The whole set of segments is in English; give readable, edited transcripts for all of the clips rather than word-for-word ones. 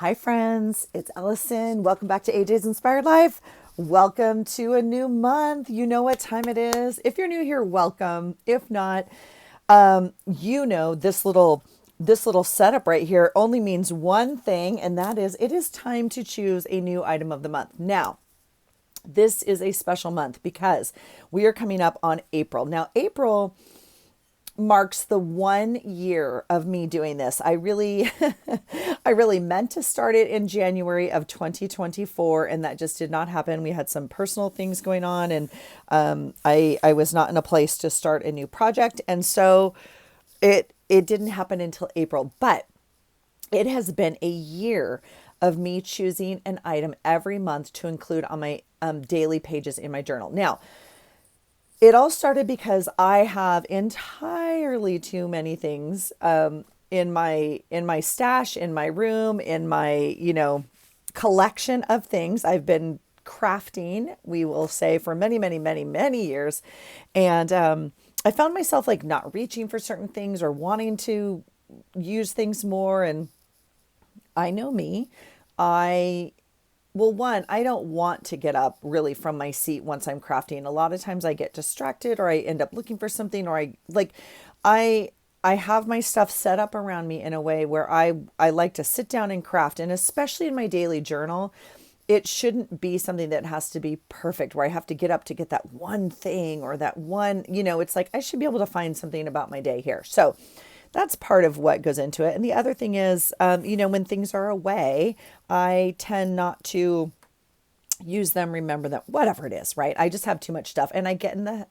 Hi, friends. It's Ellison. Welcome back to AJ's Inspired Life. Welcome to a new month. You know what time it is. If you're new here, welcome. If not, this little setup right here only means one thing, and that is it is time to choose a new item of the month. Now, this is a special month because we are coming up on April. Now, April marks the 1 year of me doing this. I really I really meant to start it in January of 2024, and that just did not happen. We had some personal things going on, and I was not in a place to start a new project, and so it didn't happen until April. But it has been a year of me choosing an item every month to include on my daily pages in my journal. Now, it all started because I have entirely too many things in my stash, in my room, in my collection of things. I've been crafting, we will say, for many, many, many, many years, and I found myself like not reaching for certain things or wanting to use things more. And I know me. I well, one, I don't want to get up really from my seat once I'm crafting. A lot of times I get distracted or I end up looking for something or I I have my stuff set up around me in a way where I like to sit down and craft, and especially in my daily journal, it shouldn't be something that has to be perfect where I have to get up to get that one thing or that one, it's like I should be able to find something about my day here. So that's part of what goes into it. And the other thing is, when things are away, I tend not to use them, remember them, whatever it is, right? I just have too much stuff. And I get in the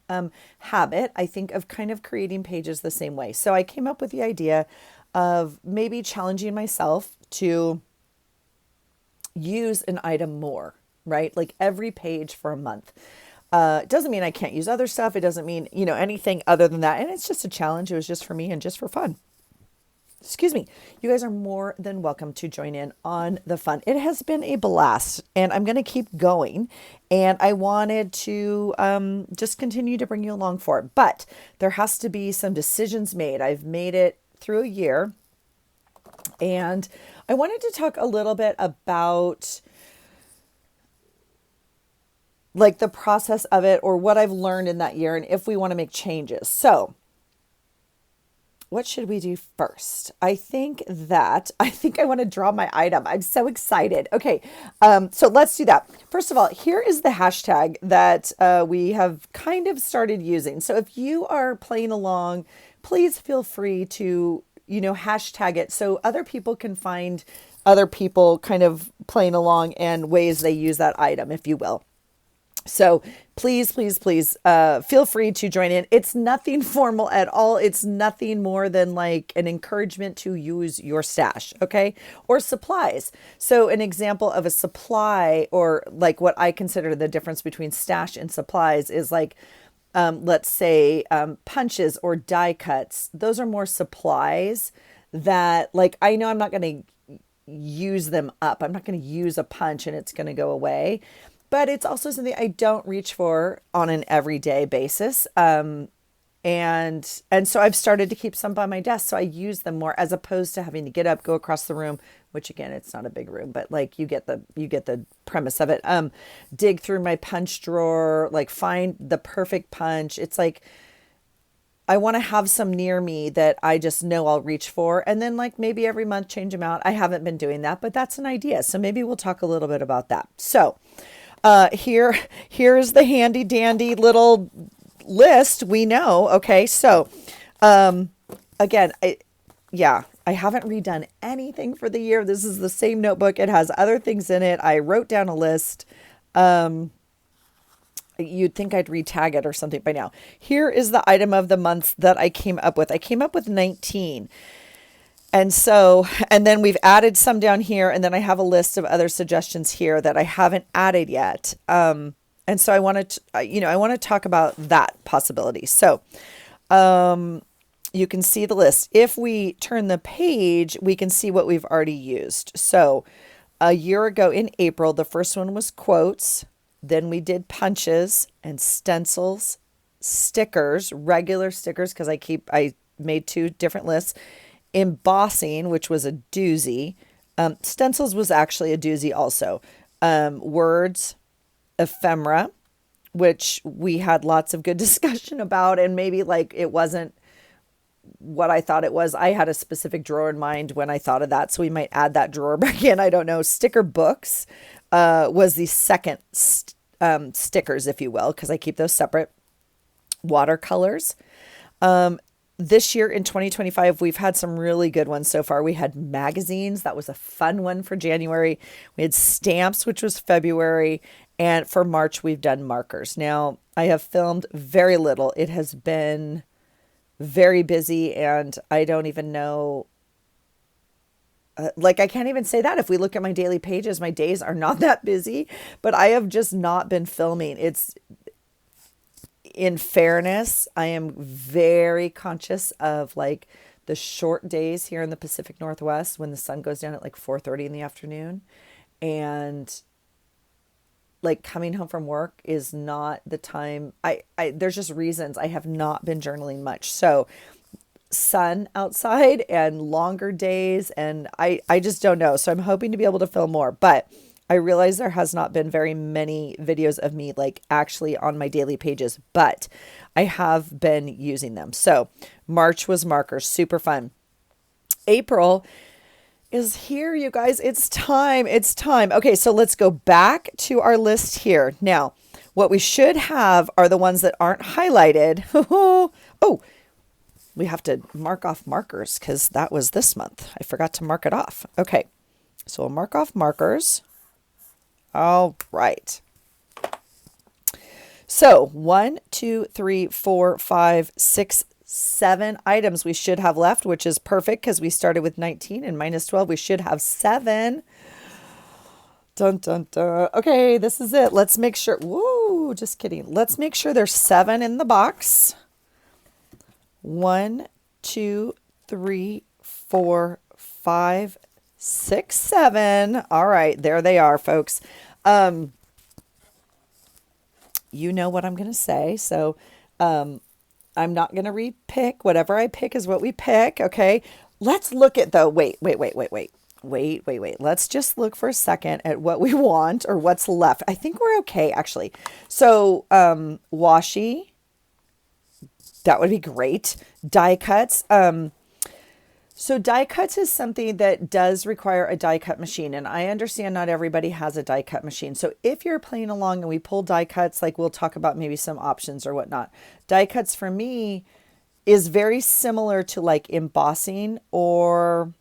habit, I think, of kind of creating pages the same way. So I came up with the idea of maybe challenging myself to use an item more, right? Like every page for a month. It doesn't mean I can't use other stuff. It doesn't mean, anything other than that. And it's just a challenge. It was just for me and just for fun. Excuse me. You guys are more than welcome to join in on the fun. It has been a blast, and I'm going to keep going. And I wanted to just continue to bring you along for it. But there has to be some decisions made. I've made it through a year, and I wanted to talk a little bit about like the process of it or what I've learned in that year and if we want to make changes. So, what should we do first? I think I want to draw my item. I'm so excited. Okay, so let's do that. First of all, here is the hashtag that we have kind of started using. So if you are playing along, please feel free to hashtag it so other people can find other people kind of playing along and ways they use that item, if you will. So please, please, please feel free to join in. It's nothing formal at all. It's nothing more than like an encouragement to use your stash, okay? Or supplies. So an example of a supply, or like what I consider the difference between stash and supplies, is like, let's say punches or die cuts. Those are more supplies that, like, I know I'm not going to use them up. I'm not going to use a punch and it's going to go away. But it's also something I don't reach for on an everyday basis. And so I've started to keep some by my desk, so I use them more as opposed to having to get up, go across the room, which again, it's not a big room, but like you get the premise of it. Dig through my punch drawer, like find the perfect punch. It's like I want to have some near me that I just know I'll reach for, and then like maybe every month change them out. I haven't been doing that, but that's an idea. So maybe we'll talk a little bit about that. So here's the handy dandy little list we know. Okay, so again, yeah, I haven't redone anything for the year. This is the same notebook. It has other things in it. I wrote down a list. You'd think I'd retag it or something by now. Here is the item of the month that I came up with. I came up with 19. And then we've added some down here, and then I have a list of other suggestions here that I haven't added yet. And so I wanted to, I want to talk about that possibility. So, you can see the list. If we turn the page, we can see what we've already used. So, a year ago in April, the first one was quotes. Then we did punches and stencils, stickers, regular stickers, because I made two different lists. Embossing, which was a doozy. Stencils was actually a doozy also. Words, ephemera, which we had lots of good discussion about, and maybe like it wasn't what I thought it was. I had a specific drawer in mind when I thought of that, so we might add that drawer back in. I don't know. Sticker books was the second stickers, if you will, because I keep those separate. Watercolors. This year in 2025, we've had some really good ones so far. We had magazines. That was a fun one for January. We had stamps, which was February. And for March, we've done markers. Now, I have filmed very little. It has been very busy, and I don't even know. Like, I can't even say that. If we look at my daily pages, my days are not that busy, but I have just not been filming. In fairness, I am very conscious of like the short days here in the Pacific Northwest when the sun goes down at like 4:30 in the afternoon, and like coming home from work is not the time. There's just reasons I have not been journaling much. So sun outside and longer days, and I just don't know. So I'm hoping to be able to film more, but I realize there has not been very many videos of me like actually on my daily pages, but I have been using them. So March was markers, super fun. April is here, you guys. It's time. It's time. Okay, so let's go back to our list here. Now, what we should have are the ones that aren't highlighted. Oh, we have to mark off markers because that was this month. I forgot to mark it off. Okay, so we'll mark off markers. All right. So 1, 2, 3, 4, 5, 6, 7 items we should have left, which is perfect because we started with 19 and minus 12. We should have 7. Dun, dun, dun. Okay, this is it. Let's make sure. Whoa, just kidding. Let's make sure there's 7 in the box. 1, 2, 3, 4, 5, 6, 7. All right, there they are, folks. You know what I'm going to say. So I'm not going to repick. Whatever I pick is what we pick. Okay. Let's look at the, wait. Let's just look for a second at what we want or what's left. I think we're okay, actually. So washi, that would be great. Die cuts. So die cuts is something that does require a die cut machine. And I understand not everybody has a die cut machine. So if you're playing along and we pull die cuts, like we'll talk about maybe some options or whatnot. Die cuts for me is very similar to like embossing, or,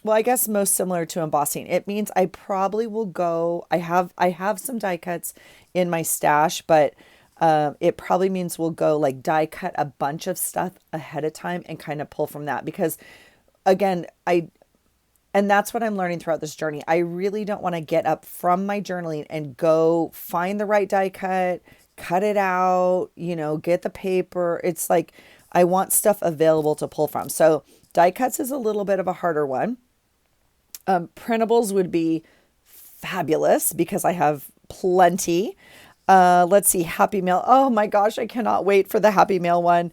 well, I guess most similar to embossing. It means I probably will go, I have some die cuts in my stash, but it probably means we'll go like die cut a bunch of stuff ahead of time and kind of pull from that, because again, and that's what I'm learning throughout this journey. I really don't want to get up from my journaling and go find the right die cut it out, get the paper. It's like, I want stuff available to pull from. So die cuts is a little bit of a harder one. Printables would be fabulous because I have plenty. Let's see, Happy Mail. Oh my gosh, I cannot wait for the Happy Mail one.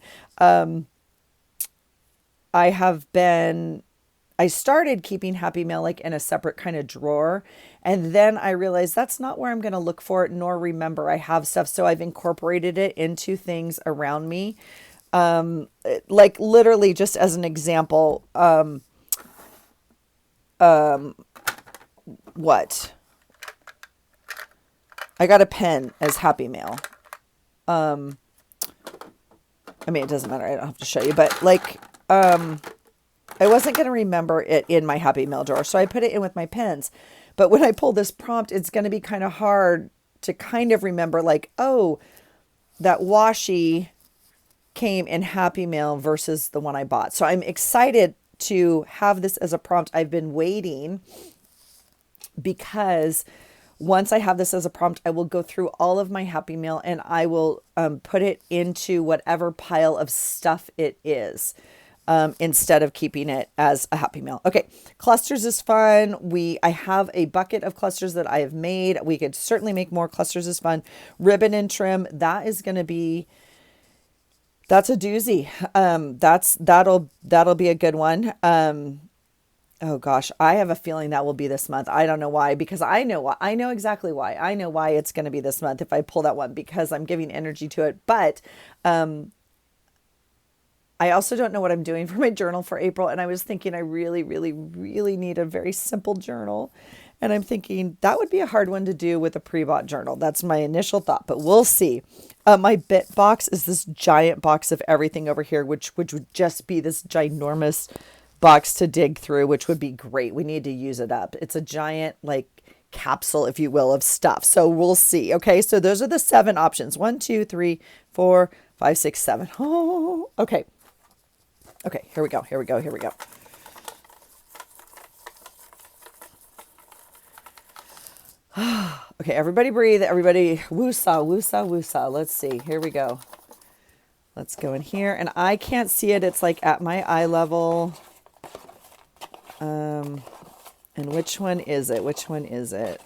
I started keeping Happy Mail like in a separate kind of drawer. And then I realized that's not where I'm going to look for it, nor remember I have stuff. So I've incorporated it into things around me. Like literally just as an example, what? I got a pen as Happy Mail. I mean, it doesn't matter. I don't have to show you, but like, I wasn't going to remember it in my Happy Mail drawer. So I put it in with my pens. But when I pull this prompt, it's going to be kind of hard to kind of remember like, oh, that washi came in Happy Mail versus the one I bought. So I'm excited to have this as a prompt. I've been waiting because once I have this as a prompt, I will go through all of my Happy Mail and I will put it into whatever pile of stuff it is, instead of keeping it as a Happy Mail. Okay, clusters is fun. I have a bucket of clusters that I have made. We could certainly make more. Clusters is fun. Ribbon and trim, that is going to be, that's a doozy. That'll be a good one. Oh gosh, I have a feeling that will be this month. I don't know why, because I know why. I know exactly why. I know why it's going to be this month if I pull that one because I'm giving energy to it. But I also don't know what I'm doing for my journal for April. And I was thinking I really, really, really need a very simple journal. And I'm thinking that would be a hard one to do with a pre-bought journal. That's my initial thought, but we'll see. My bit box is this giant box of everything over here, which would just be this ginormous box to dig through, which would be great. We need to use it up. It's a giant like capsule, if you will, of stuff. So we'll see. Okay, so those are the 7 options. 1, 2, 3, 4, 5, 6, 7. Oh, okay. Okay, here we go. Here we go. Here we go. Okay, everybody breathe. Everybody woosah, woosah, woosah. Let's see. Here we go. Let's go in here. And I can't see it. It's like at my eye level. And which one is it? Which one is it?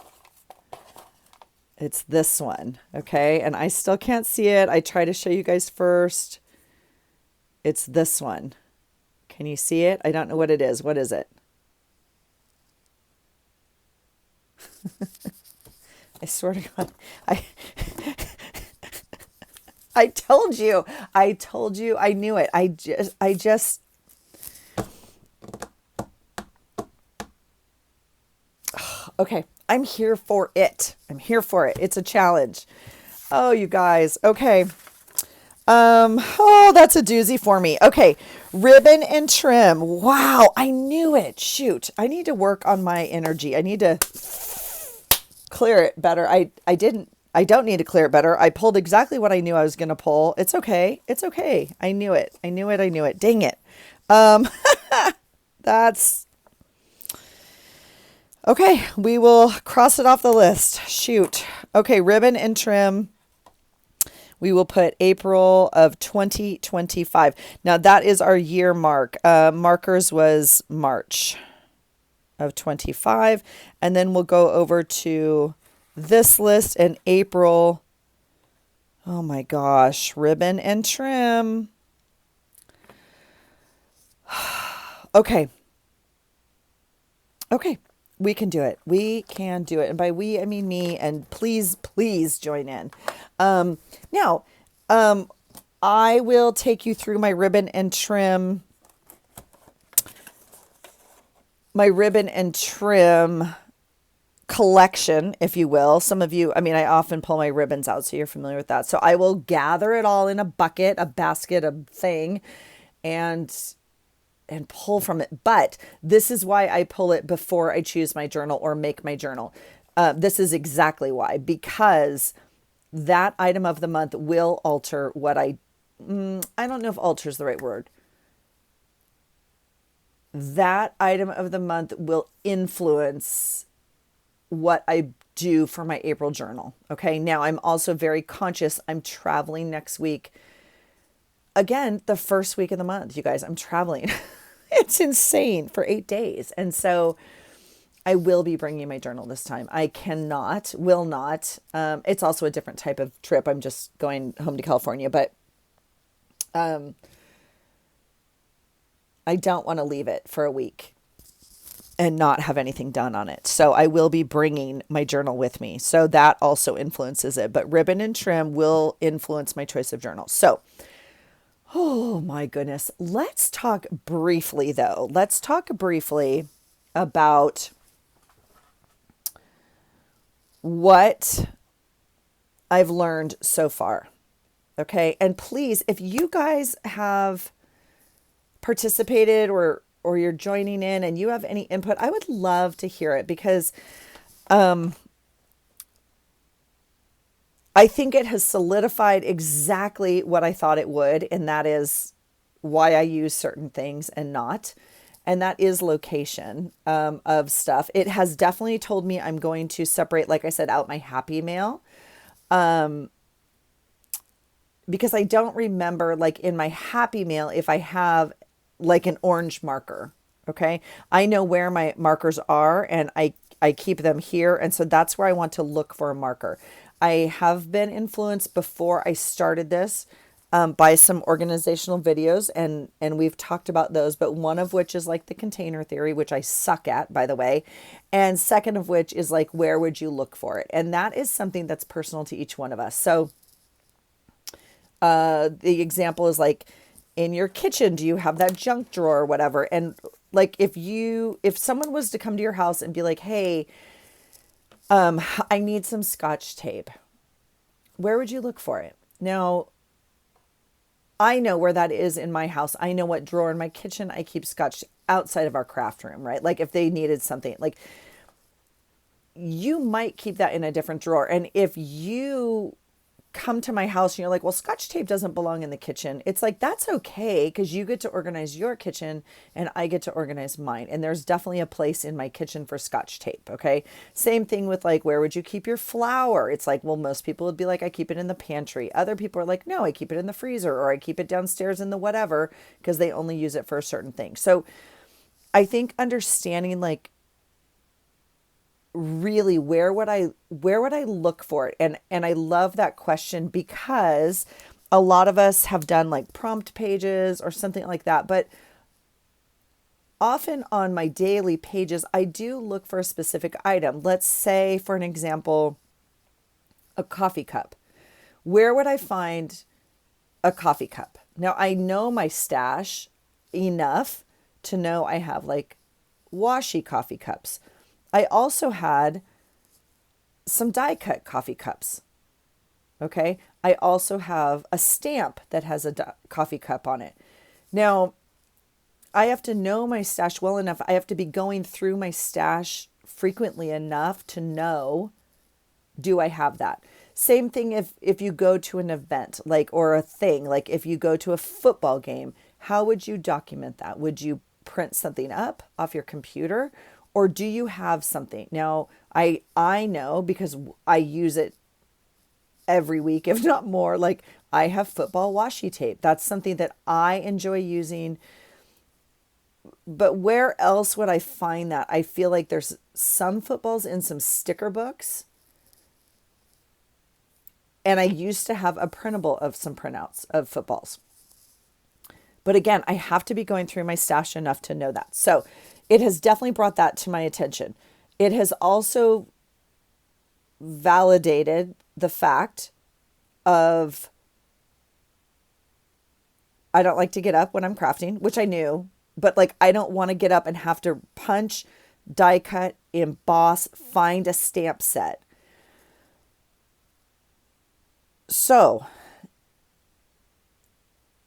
It's this one. Okay, and I still can't see it. I try to show you guys first. It's this one. Can you see it? I don't know what it is. What is it? I swear to God, I told you, I knew it. I just, okay. I'm here for it. I'm here for it. It's a challenge. Oh, you guys. Okay. Oh, that's a doozy for me. Okay. Ribbon and trim. Wow. I knew it. Shoot. I need to work on my energy. I need to clear it better. I don't need to clear it better. I pulled exactly what I knew I was going to pull. It's okay. It's okay. I knew it. I knew it. I knew it. Dang it. That's okay. We will cross it off the list. Shoot. Okay. Ribbon and trim. We will put April of 2025. Now that is our year mark. Markers was March of 25. And then we'll go over to this list in April. Oh my gosh. Ribbon and trim. Okay. Okay. We can do it. We can do it. And by we, I mean me. And please, please join in. Now, I will take you through my ribbon and trim collection, if you will. Some of you, I mean, I often pull my ribbons out, so you're familiar with that. So I will gather it all in a bucket, a basket, a thing, and pull from it. But this is why I pull it before I choose my journal or make my journal. This is exactly why, because that item of the month will alter what I don't know if alter is the right word. That item of the month will influence what I do for my April journal. Okay. Now I'm also very conscious. I'm traveling next week. Again, the first week of the month, you guys, I'm traveling. It's insane for 8 days. And so I will be bringing my journal this time. I will not. It's also a different type of trip. I'm just going home to California, but I don't want to leave it for a week and not have anything done on it. So I will be bringing my journal with me. So that also influences it. But ribbon and trim will influence my choice of journal. So, oh my goodness. Let's talk briefly, though. Let's talk briefly about what I've learned so far. Okay. And please, if you guys have participated or you're joining in and you have any input, I would love to hear it because I think it has solidified exactly what I thought it would, and that is why I use certain things and not. And that is location of stuff. It has definitely told me I'm going to separate, like I said, out my happy mail. Because I don't remember, like in my happy mail, if I have like an orange marker. Okay. I know where my markers are and I keep them here. And so that's where I want to look for a marker. I have been influenced before I started this by some organizational videos, and we've talked about those, but one of which is like the container theory, which I suck at, by the way, and second of which is like, where would you look for it? And that is something that's personal to each one of us. So the example is like, in your kitchen, do you have that junk drawer or whatever? And like, if someone was to come to your house and be like, hey, I need some Scotch tape, where would you look for it? Now, I know where that is in my house. I know what drawer in my kitchen I keep Scotch outside of our craft room, right? Like if they needed something, like you might keep that in a different drawer. And if you come to my house and you're like, well, Scotch tape doesn't belong in the kitchen, it's like, that's okay, because you get to organize your kitchen and I get to organize mine. And there's definitely a place in my kitchen for Scotch tape. Okay. Same thing with like, where would you keep your flour? It's like, well, most people would be like, I keep it in the pantry. Other people are like, no, I keep it in the freezer, or I keep it downstairs in the whatever, because they only use it for a certain thing. So I think understanding like, really, where would I look for it? And I love that question, because a lot of us have done like prompt pages or something like that, but often on my daily pages I do look for a specific item. Let's say, for an example, a coffee cup. Where would I find a coffee cup? Now, I know my stash enough to know I have like washi coffee cups. I also had some die cut coffee cups. Okay. I also have a stamp that has a coffee cup on it. Now, I have to know my stash well enough. I have to be going through my stash frequently enough to know, do I have that? Same thing if you go to an event, like, or a thing, like if you go to a football game, how would you document that? Would you print something up off your computer? Or do you have something? Now, I know, because I use it every week, if not more, like I have football washi tape. That's something that I enjoy using. But where else would I find that? I feel like there's some footballs in some sticker books. And I used to have a printable of some printouts of footballs. But again, I have to be going through my stash enough to know that. So it has definitely brought that to my attention. It has also validated the fact of, I don't like to get up when I'm crafting, which I knew, but like, I don't want to get up and have to punch, die cut, emboss, find a stamp set. So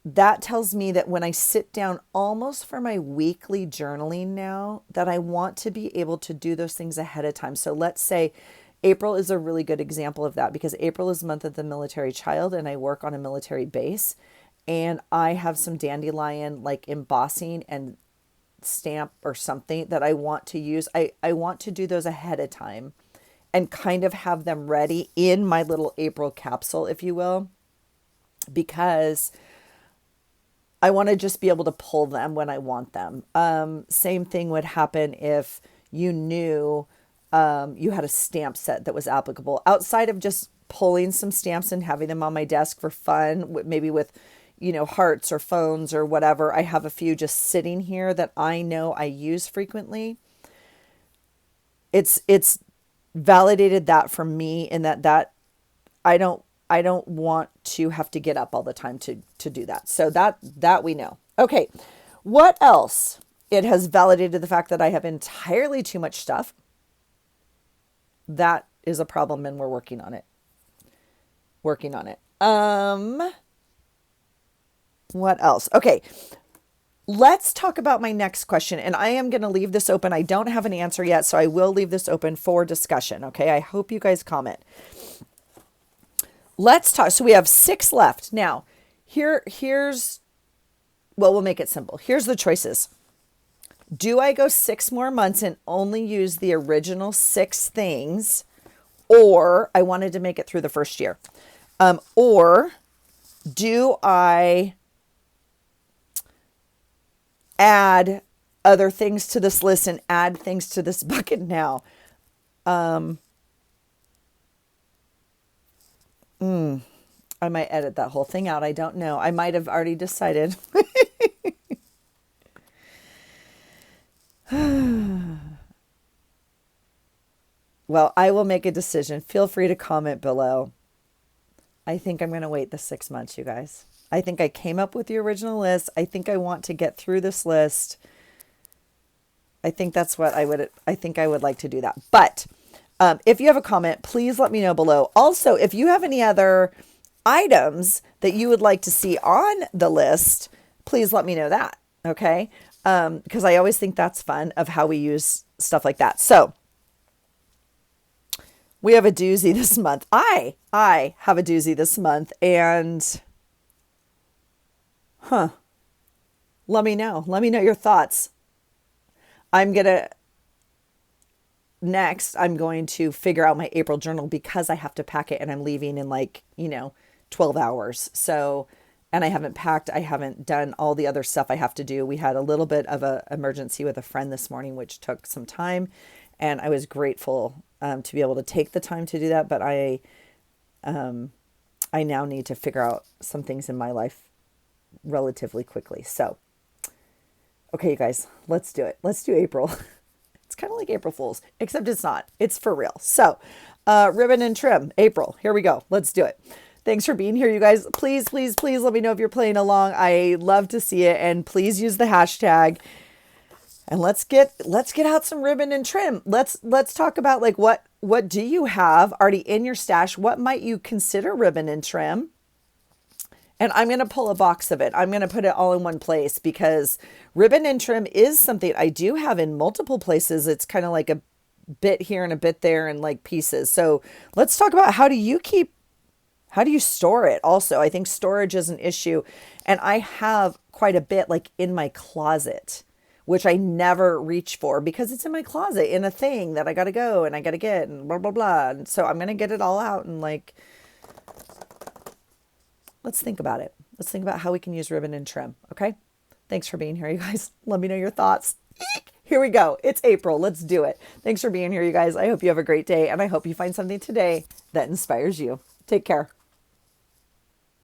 that tells me that when I sit down almost for my weekly journaling now, that I want to be able to do those things ahead of time. So let's say April is a really good example of that, because April is month of the military child and I work on a military base, and I have some dandelion like embossing and stamp or something that I want to use. I want to do those ahead of time and kind of have them ready in my little April capsule, if you will, because I want to just be able to pull them when I want them. Same thing would happen if you knew you had a stamp set that was applicable, outside of just pulling some stamps and having them on my desk for fun, maybe with, hearts or phones or whatever. I have a few just sitting here that I know I use frequently. It's validated that for me, in that I don't want to have to get up all the time to do that. So that we know. Okay. What else? It has validated the fact that I have entirely too much stuff. That is a problem, and we're working on it. What else? Okay. Let's talk about my next question, and I am going to leave this open. I don't have an answer yet, so I will leave this open for discussion. Okay. I hope you guys comment. Let's talk. So we have 6 left. Now, here's, we'll make it simple. Here's the choices. Do I go 6 more months and only use the original 6 things, or I wanted to make it through the first year? Or do I add other things to this list and add things to this bucket now? I might edit that whole thing out. I don't know. I might have already decided. Well, I will make a decision. Feel free to comment below. I think I'm going to wait the 6 months, you guys. I think I came up with the original list. I think I want to get through this list. I think that's what I would like to do that. But if you have a comment, please let me know below. Also, if you have any other items that you would like to see on the list, please let me know that. Okay. Because I always think that's fun of how we use stuff like that. So we have a doozy this month. I have a doozy this month, and let me know. Let me know your thoughts. Next, I'm going to figure out my April journal because I have to pack it and I'm leaving in 12 hours. So, and I haven't packed. I haven't done all the other stuff I have to do. We had a little bit of an emergency with a friend this morning, which took some time, and I was grateful to be able to take the time to do that. But I now need to figure out some things in my life relatively quickly. So, okay, you guys, let's do it. Let's do April. It's kind of like April Fool's, except it's not. It's for real. So, ribbon and trim, April. Here we go. Let's do it. Thanks for being here, you guys. Please, please, please let me know if you're playing along. I love to see it, and please use the hashtag. And let's get out some ribbon and trim. Let's talk about what do you have already in your stash? What might you consider ribbon and trim? And I'm going to pull a box of it. I'm going to put it all in one place because ribbon and trim is something I do have in multiple places. It's kind of like a bit here and a bit there and like pieces. So let's talk about how do you store it also? I think storage is an issue. And I have quite a bit like in my closet, which I never reach for because it's in my closet in a thing that I got to go and I got to get and blah, blah, blah. And so I'm going to get it all out and let's think about it. Let's think about how we can use ribbon and trim. Okay. Thanks for being here, you guys. Let me know your thoughts. Here we go. It's April. Let's do it. Thanks for being here, you guys. I hope you have a great day, and I hope you find something today that inspires you. Take care.